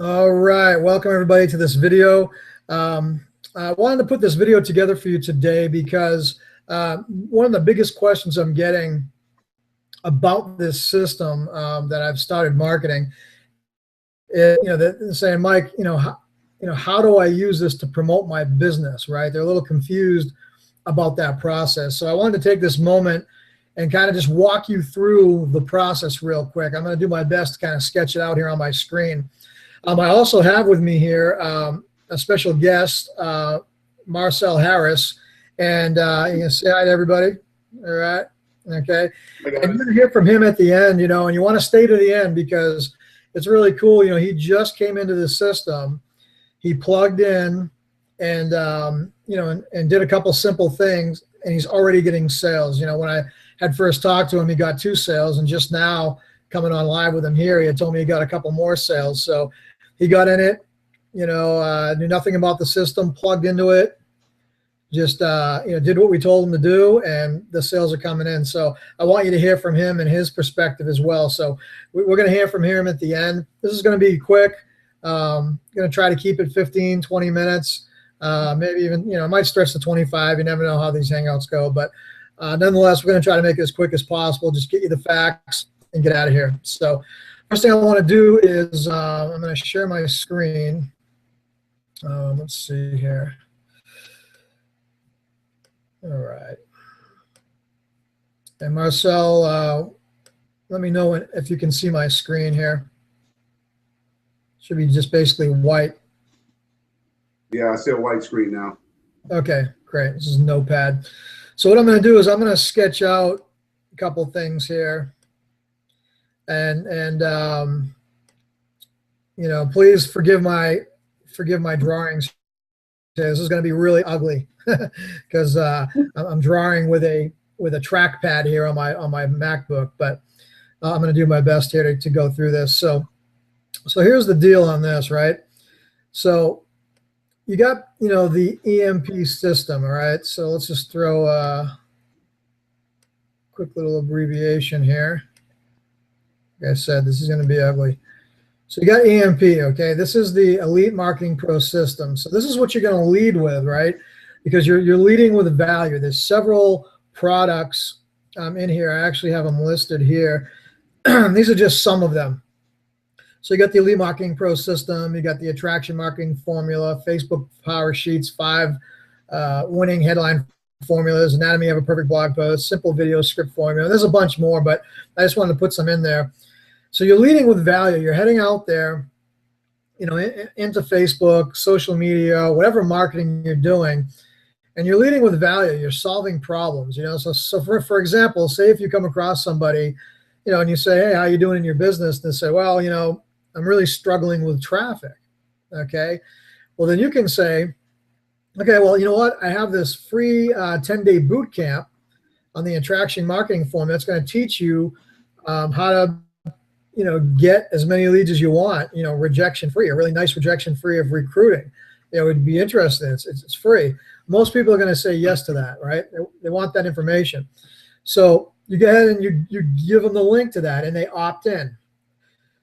All right, welcome everybody to this video. I wanted to put this video together for you today because one of the biggest questions I'm getting about this system that I've started marketing is, they're saying, Mike, how do I use this to promote my business, right? They're a little confused about that process. So I wanted to take this moment and kind of just walk you through the process real quick. I'm going to do my best to kind of sketch it out here on my screen. I also have with me here a special guest, Marcel Harris, and you can say hi to everybody. All right, okay. And you're going to hear from him at the end, and you want to stay to the end because it's really cool. He just came into the system. He plugged in and, and did a couple simple things, and he's already getting sales. When I had first talked to him, he got 2 sales, and just now coming on live with him here, he had told me he got a couple more sales. So he got in it, knew nothing about the system, plugged into it, just, did what we told him to do, and the sales are coming in. So I want you to hear from him and his perspective as well. So we're going to hear from him at the end. This is going to be quick. Going to try to keep it 15, 20 minutes, maybe even, it might stretch to 25. You never know how these hangouts go. But nonetheless, we're going to try to make it as quick as possible, just get you the facts and get out of here. So first thing I want to do is I'm going to share my screen. Let's see here. All right. And Marcel, let me know if you can see my screen here. Should be just basically white. Yeah, I see a white screen now. Okay, great. This is Notepad. So what I'm going to do is I'm going to sketch out a couple things here. And please forgive my drawings. This is going to be really ugly because I'm drawing with a trackpad here on my MacBook, but I'm going to do my best here to go through this. So here's the deal on this, right? So you got the EMP system, all right? So let's just throw a quick little abbreviation here. Like I said, this is going to be ugly. So you got EMP, okay? This is the Elite Marketing Pro system. So this is what you're going to lead with, right? Because you're leading with value. There's several products in here. I actually have them listed here. These are just some of them. So you got the Elite Marketing Pro system. You got the Attraction Marketing Formula, Facebook Power Sheets, 5 winning headline formulas, Anatomy of a Perfect Blog Post, Simple Video Script Formula. There's a bunch more, but I just wanted to put some in there. So you're leading with value. You're heading out there, into Facebook, social media, whatever marketing you're doing, and you're leading with value. You're solving problems, So for example, say if you come across somebody, and you say, hey, how you doing in your business? And they say, well, I'm really struggling with traffic. Okay. Well, then you can say, okay, well, you know what? I have this free 10-day boot camp on the Attraction Marketing Formula. That's going to teach you how to get as many leads as you want, rejection free, a really nice rejection free of recruiting. Would be interested. It's free. Most people are going to say yes to that, right? They want that information. So you go ahead and you give them the link to that, and they opt in.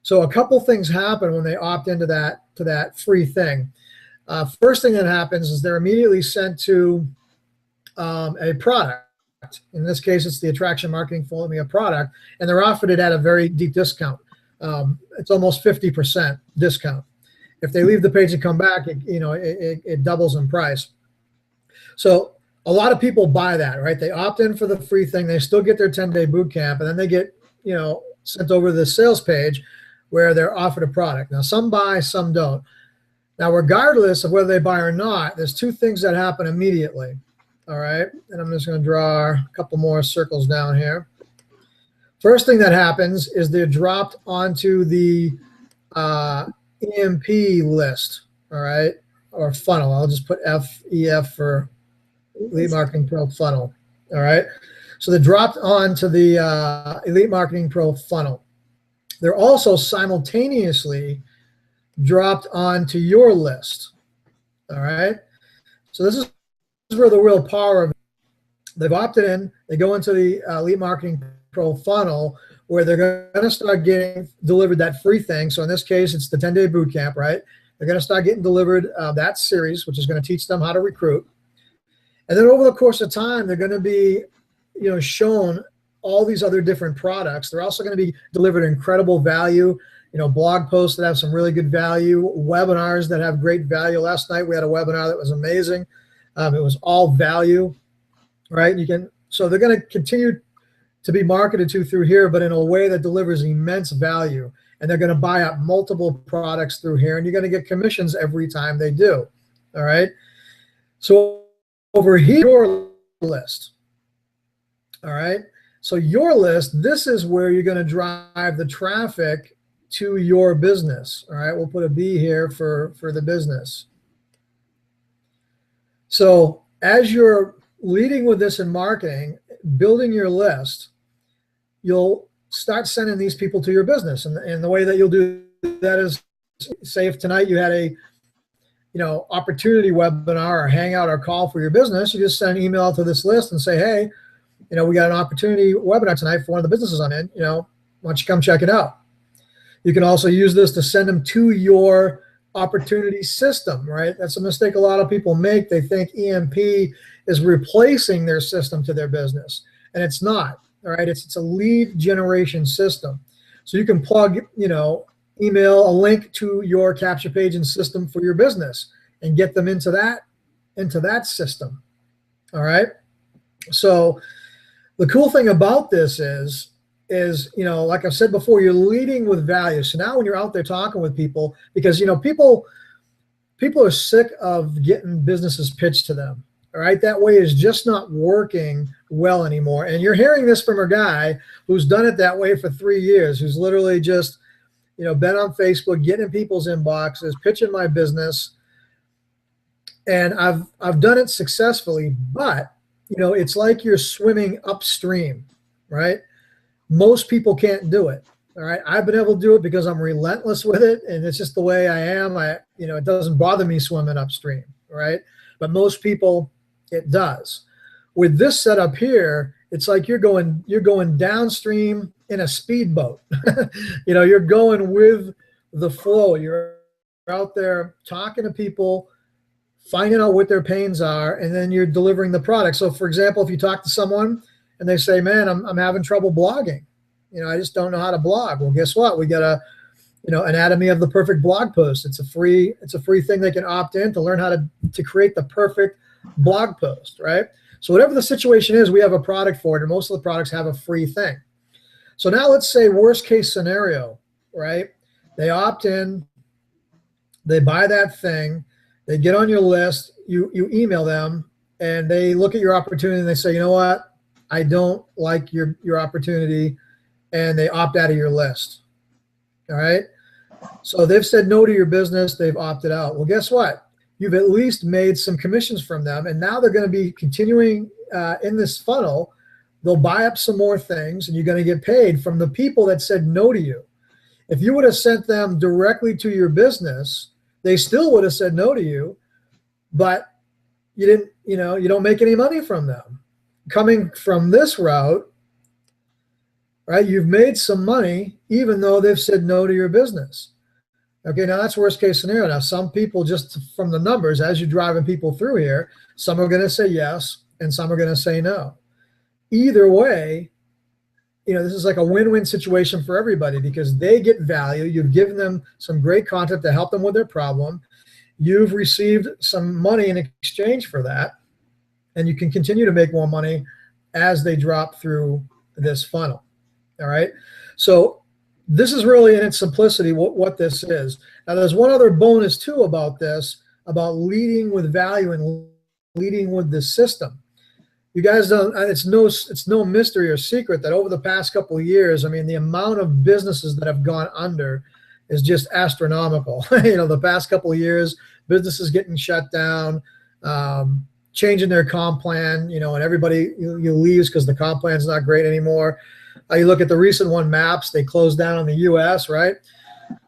So a couple things happen when they opt into that free thing. First thing that happens is they're immediately sent to a product. In this case, it's the Attraction Marketing Formula product, and they're offered it at a very deep discount. It's almost 50% discount. If they leave the page and come back, it doubles in price. So a lot of people buy that, right? They opt in for the free thing. They still get their 10-day boot camp, and then they get, sent over to the sales page where they're offered a product. Now, some buy, some don't. Now, regardless of whether they buy or not, there's 2 things that happen immediately. All right. And I'm just going to draw a couple more circles down here. First thing that happens is they're dropped onto the EMP list. All right. Or funnel. I'll just put FEF for Elite Marketing Pro funnel. All right. So they're dropped onto the Elite Marketing Pro funnel. They're also simultaneously dropped onto your list. All right. So this is where the real power of it. They've opted in. They go into the Elite Marketing Pro funnel where they're going to start getting delivered that free thing. So in this case, it's the 10-day boot camp, right? They're going to start getting delivered that series, which is going to teach them how to recruit. And then over the course of time, they're going to be, shown all these other different products. They're also going to be delivered incredible value, blog posts that have some really good value, webinars that have great value. Last night we had a webinar that was amazing. It was all value, right? So they're going to continue to be marketed to through here, but in a way that delivers immense value. And they're going to buy up multiple products through here, and you're going to get commissions every time they do. All right. So over here, your list. All right. So your list, this is where you're going to drive the traffic to your business. All right. We'll put a B here for the business. So as you're leading with this in marketing, building your list, you'll start sending these people to your business. And the way that you'll do that is, say if tonight you had a opportunity webinar or hangout or call for your business, you just send an email to this list and say, hey, we got an opportunity webinar tonight for one of the businesses I'm in, why don't you come check it out? You can also use this to send them to your opportunity system, right? That's a mistake a lot of people make. They think EMP is replacing their system to their business, and it's not. All right, it's a lead generation system. So you can plug, email a link to your capture page and system for your business and get them into that system. All right. So the cool thing about this is, like I've said before, you're leading with value. So now when you're out there talking with people, because, people are sick of getting businesses pitched to them. All right. That way is just not working well anymore. And you're hearing this from a guy who's done it that way for 3 years, who's literally just, been on Facebook, getting in people's inboxes, pitching my business. And I've done it successfully, but, it's like you're swimming upstream, right? Most people can't do it. All right. I've been able to do it because I'm relentless with it. And it's just the way I am. It doesn't bother me swimming upstream. Right. But most people, it does. With this setup here, it's like you're going downstream in a speedboat. You're going with the flow. You're out there talking to people, finding out what their pains are, and then you're delivering the product. So for example, if you talk to someone and they say, man, I'm having trouble blogging. I just don't know how to blog. Well, guess what? We got anatomy of the perfect blog post. It's a free thing they can opt in to learn how to create the perfect blog post, right? So whatever the situation is, we have a product for it, and most of the products have a free thing. So now let's say worst case scenario, right? They opt in, they buy that thing, they get on your list, you email them, and they look at your opportunity and they say, you know what? I don't like your opportunity, and they opt out of your list. All right? So they've said no to your business, they've opted out. Well, guess what? You've at least made some commissions from them, and now they're going to be continuing in this funnel. They'll buy up some more things, and you're going to get paid from the people that said no to you. If you would have sent them directly to your business, they still would have said no to you, but you didn't, you don't make any money from them. Coming from this route, right, you've made some money even though they've said no to your business. Okay, now that's worst case scenario. Now, some people, just from the numbers, as you're driving people through here, some are going to say yes and some are going to say no. Either way, this is like a win-win situation for everybody because they get value. You've given them some great content to help them with their problem. You've received some money in exchange for that, and you can continue to make more money as they drop through this funnel. All right, so this is really in its simplicity what this is. Now, there's one other bonus too about this, about leading with value and leading with the system. You guys don't, it's no mystery or secret that over the past couple of years, the amount of businesses that have gone under is just astronomical. The past couple of years, businesses getting shut down, changing their comp plan, and everybody leaves because the comp plan is not great anymore. You look at the recent one, Maps, they closed down in the US, right?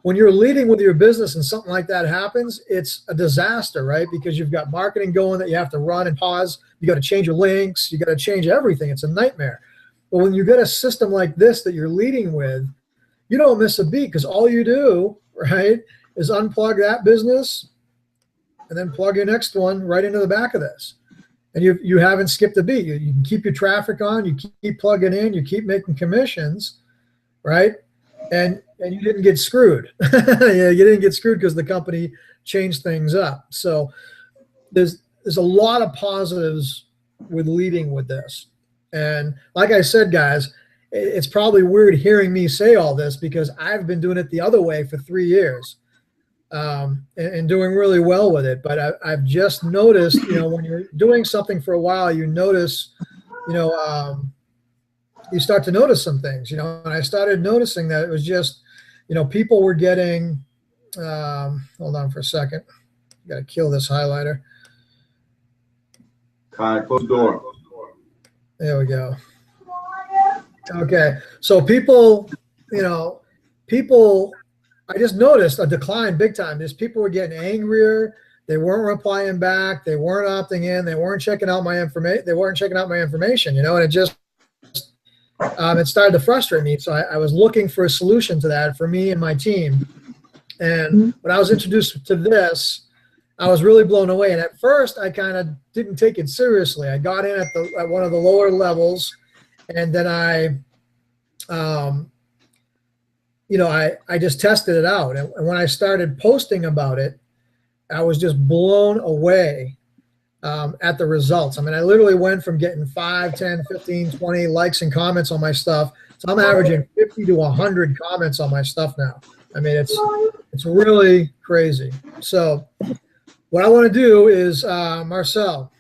When you're leading with your business and something like that happens, it's a disaster, right? Because you've got marketing going that you have to run and pause. You got to change your links. You got to change everything. It's a nightmare. But when you get a system like this that you're leading with, you don't miss a beat, because all you do, right, is unplug that business and then plug your next one right into the back of this. And you haven't skipped a beat. You can keep your traffic on, you keep plugging in, you keep making commissions, right? And you didn't get screwed. Yeah, you didn't get screwed because the company changed things up. So there's a lot of positives with leading with this. And like I said, guys, it's probably weird hearing me say all this because I've been doing it the other way for 3 years, and doing really well with it. But I've just noticed, when you're doing something for a while, you notice, you start to notice some things, and I started noticing that it was just, people were getting, hold on for a second. Got to kill this highlighter. All right, close the door. There we go. Okay. So people, I just noticed a decline big time. Just people were getting angrier. They weren't replying back. They weren't opting in. They weren't checking out my information. And it just, it started to frustrate me. So I was looking for a solution to that for me and my team. And when I was introduced to this, I was really blown away. And at first I kind of didn't take it seriously. I got in at one of the lower levels, and then I just tested it out. And when I started posting about it, I was just blown away at the results. I mean, I literally went from getting 5, 10, 15, 20 likes and comments on my stuff. So I'm averaging 50 to 100 comments on my stuff now. I mean, it's really crazy. So what I want to do is, Marcel.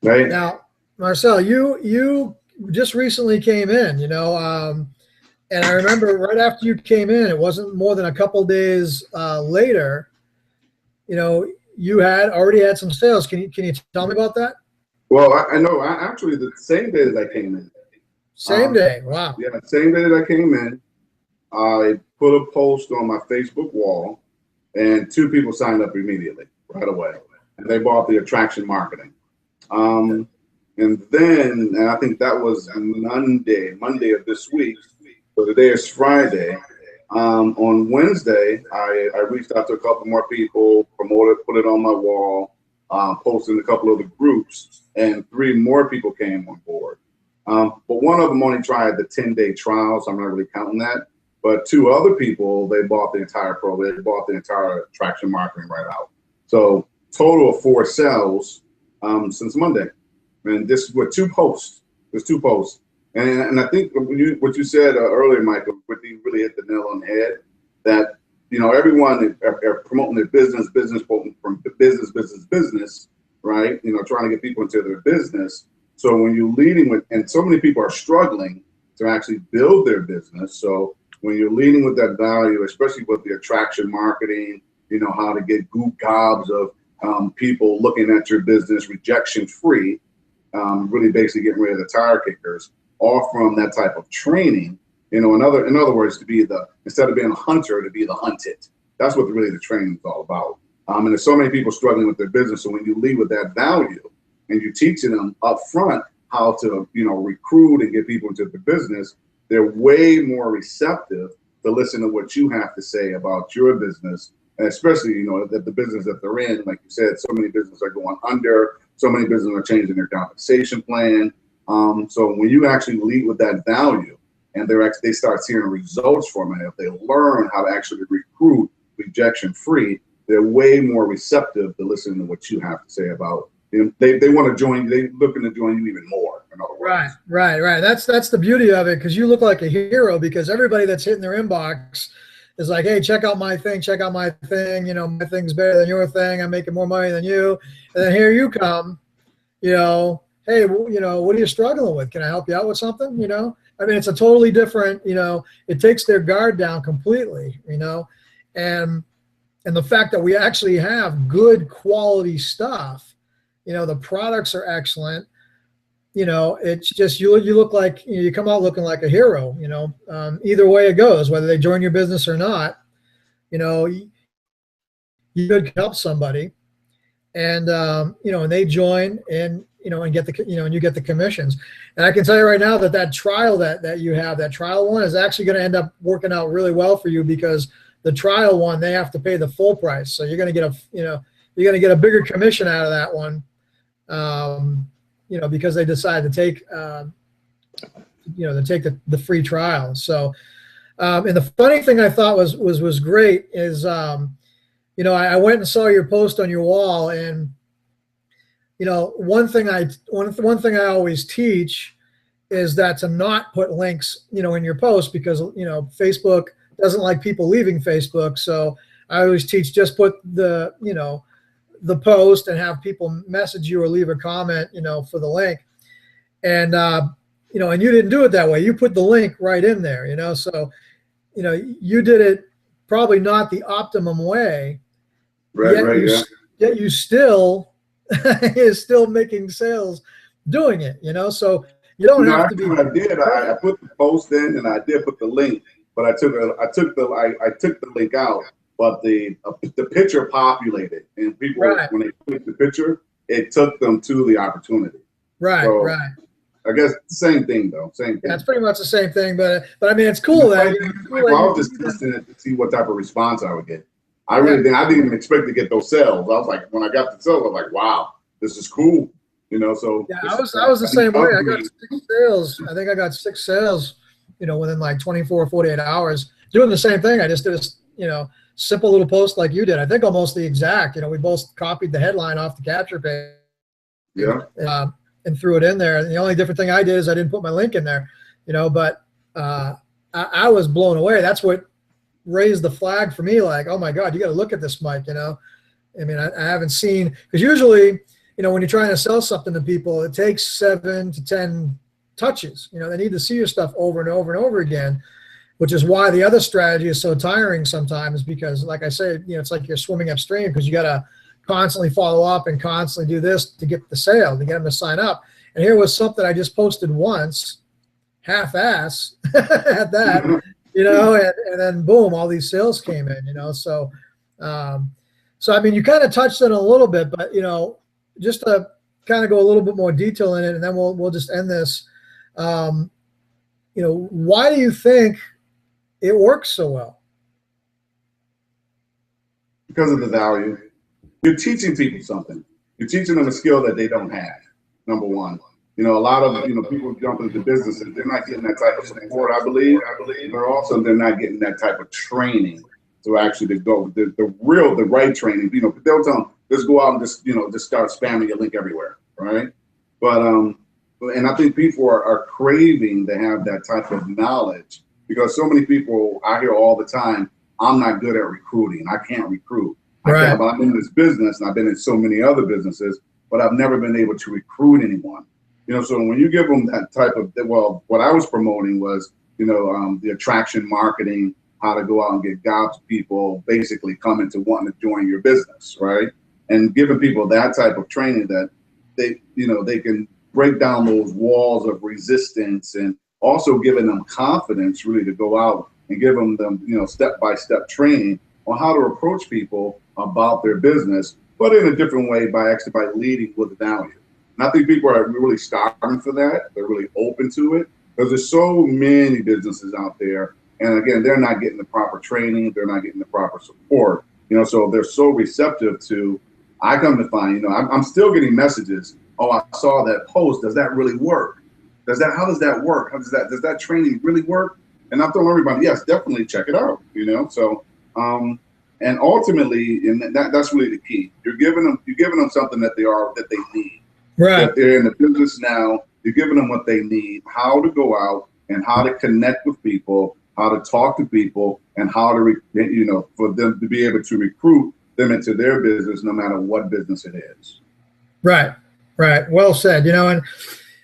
Right. Now, Marcel, you just recently came in, and I remember right after you came in, it wasn't more than a couple days later, you had already had some sales. Can you tell me about that? Well, I know. Actually, the same day that I came in. Same day. Wow. Yeah, same day that I came in, I put a post on my Facebook wall, and 2 people signed up immediately, right away, and they bought the attraction marketing. And I think that was Monday of this week. So today is Friday. On Wednesday, I reached out to a couple more people, promoted, put it on my wall, posted in a couple of the groups, and 3 more people came on board. But one of them only tried the 10-day trial, so I'm not really counting that. But 2 other people, they bought the entire program. They bought the entire attraction marketing right out. So total of 4 sales since Monday. And this is with 2 posts. There's 2 posts. And I think what you said earlier, Michael, really hit the nail on the head. That everyone are promoting their business, quoting from business, right? Trying to get people into their business. So when you're leading with, and so many people are struggling to actually build their business. So when you're leading with that value, especially with the attraction marketing, how to get gobs of people looking at your business rejection free, really basically getting rid of the tire kickers, all from that type of training. In other words, instead of being a hunter, to be the hunted. That's what really the training is all about. And there's so many people struggling with their business. So when you lead with that value and you're teaching them up front how to, recruit and get people into the business, they're way more receptive to listen to what you have to say about your business. And especially, that the business that they're in, like you said, so many businesses are going under, so many businesses are changing their compensation plan. So when you actually lead with that value and they start seeing results from it, if they learn how to actually recruit rejection free, they're way more receptive to listening to what you have to say about. They want to join you. They're looking to join you even more. In other words. Right. That's the beauty of it, because you look like a hero, because everybody that's hitting their inbox is like, hey, check out my thing. My thing's better than your thing. I'm making more money than you. And then here you come, hey, what are you struggling with? Can I help you out with something? I mean, it's a totally different, it takes their guard down completely, and the fact that we actually have good quality stuff, the products are excellent, it's just, you look like, you come out looking like a hero, either way it goes, whether they join your business or not, you could help somebody, and, and they join, and, and get the, and you get the commissions. And I can tell you right now that that trial that you have, that trial one, is actually going to end up working out really well for you, because the trial one, they have to pay the full price. So you're going to get you're going to get a bigger commission out of that one, because they decided to take, the free trial. So, and the funny thing I thought was great is, I went and saw your post on your wall, and one thing I always teach is that to not put links, in your post, because Facebook doesn't like people leaving Facebook. So I always teach, just put the post and have people message you or leave a comment, for the link. And and you didn't do it that way. You put the link right in there, so you did it probably not the optimum way. Yet you still is still making sales doing it, so you don't have to be. What I did, I put the post in, and I did put the link, but I took the link out, but the picture populated, and people, when they clicked the picture, it took them to the opportunity. Right. I guess the same thing, though. Same thing. Yeah, it's pretty much the same thing, but I mean, it's cool that I was just testing it to see what type of response I would get. I didn't even expect to get those sales. I was like, when I got the sales, I was like, wow, this is cool. So yeah, I was the same way. I got 6 sales. I think I got 6 sales, within like 24 or 48 hours, doing the same thing. I just did a, simple little post like you did. I think almost the exact, we both copied the headline off the capture page. Yeah. And threw it in there. And the only different thing I did is I didn't put my link in there, but I was blown away. That's what raised the flag for me. Like, oh my God, you got to look at this, Mike. I mean, I haven't seen, because usually, when you're trying to sell something to people, it takes 7 to 10 touches. They need to see your stuff over and over and over again, which is why the other strategy is so tiring sometimes, because like I said, it's like you're swimming upstream, because you got to constantly follow up and constantly do this to get the sale, to get them to sign up. And here was something I just posted once, half-ass at that, and then boom, all these sales came in, so I mean, you kind of touched on it a little bit, but just to kind of go a little bit more detail in it, and then we'll just end this. Why do you think it works so well? Because of the value. You're teaching people something. You're teaching them a skill that they don't have, number one. A lot of, people jump into businesses, they're not getting that type of support, I believe. They're not getting that type of training to actually go, the right training. They'll tell them, just go out and just start spamming your link everywhere, right? But, and I think people are craving to have that type of knowledge, because so many people, I hear all the time, I'm not good at recruiting. I can't recruit. Right. But I'm in this business, and I've been in so many other businesses, but I've never been able to recruit anyone. So when you give them that type of, what I was promoting was, the attraction marketing, how to go out and get jobs, people basically coming to wanting to join your business, right? And giving people that type of training that they can break down those walls of resistance, and also giving them confidence really to go out and give them step-by-step training on how to approach people about their business, but in a different way, by leading with value. And I think people are really starving for that. They're really open to it, because there's so many businesses out there. And again, they're not getting the proper training. They're not getting the proper support. So they're so receptive to, I come to find, I'm still getting messages. Oh, I saw that post. Does that really work? How does that work? Does that training really work? And I'm telling everybody, yes, definitely check it out, So, and ultimately, and that's really the key. You're giving them something that they need. Right. That they're in the business now. You're giving them what they need, how to go out and how to connect with people, how to talk to people, and how to, for them to be able to recruit them into their business, no matter what business it is. Right. Well said. And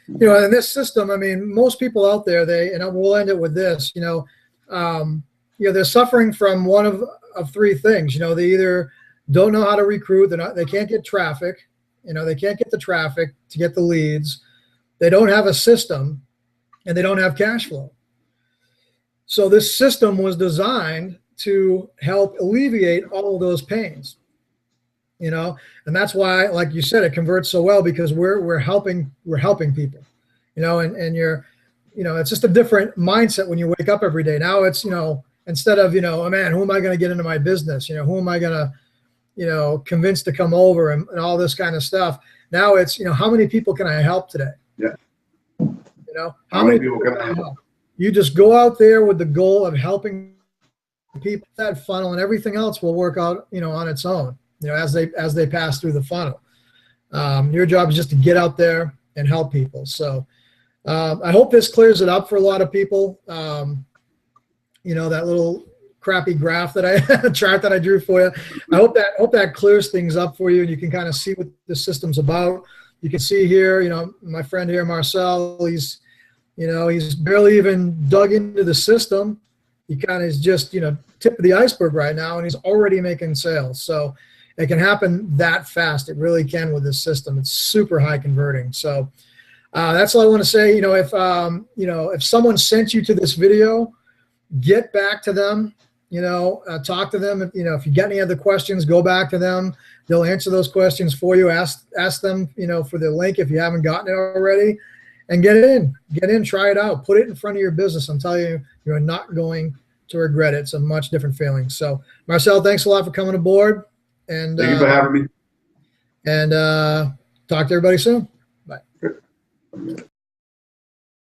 in this system, I mean, most people out there, and we'll end it with this, they're suffering from one of 3 things. They either don't know how to recruit, they can't get traffic, they can't get the traffic to get the leads, they don't have a system, and they don't have cash flow. So this system was designed to help alleviate all of those pains. you know, and that's why, like you said, it converts so well, because we're helping people, you know, and you're, you know, it's just a different mindset when you wake up every day. Now it's, you know, instead of, you know, oh man, who am I going to get into my business? You know, who am I going to, you know, convince to come over and all this kind of stuff. Now it's, you know, how many people can I help today? Yeah. You know, how many people can I help? You just go out there with the goal of helping people. That funnel and everything else will work out, you know, on its own, you know, as they pass through the funnel. Your job is just to get out there and help people. So I hope this clears it up for a lot of people. You know, that little crappy graph that chart that I drew for you. I hope that clears things up for you, and you can kind of see what the system's about. You can see here, you know, my friend here, Marcel, he's barely even dug into the system. He kind of is just, you know, tip of the iceberg right now, and he's already making sales. So it can happen that fast. It really can with this system. It's super high converting. So that's all I want to say. You know, if someone sent you to this video, get back to them. You know, talk to them. You know, if you get any other questions, go back to them. They'll answer those questions for you. Ask them, you know, for the link if you haven't gotten it already, and get in, try it out, put it in front of your business. I'm telling you, you're not going to regret it. It's a much different feeling. So, Marcel, thanks a lot for coming aboard. And thank you for having me. And talk to everybody soon. Bye. Good.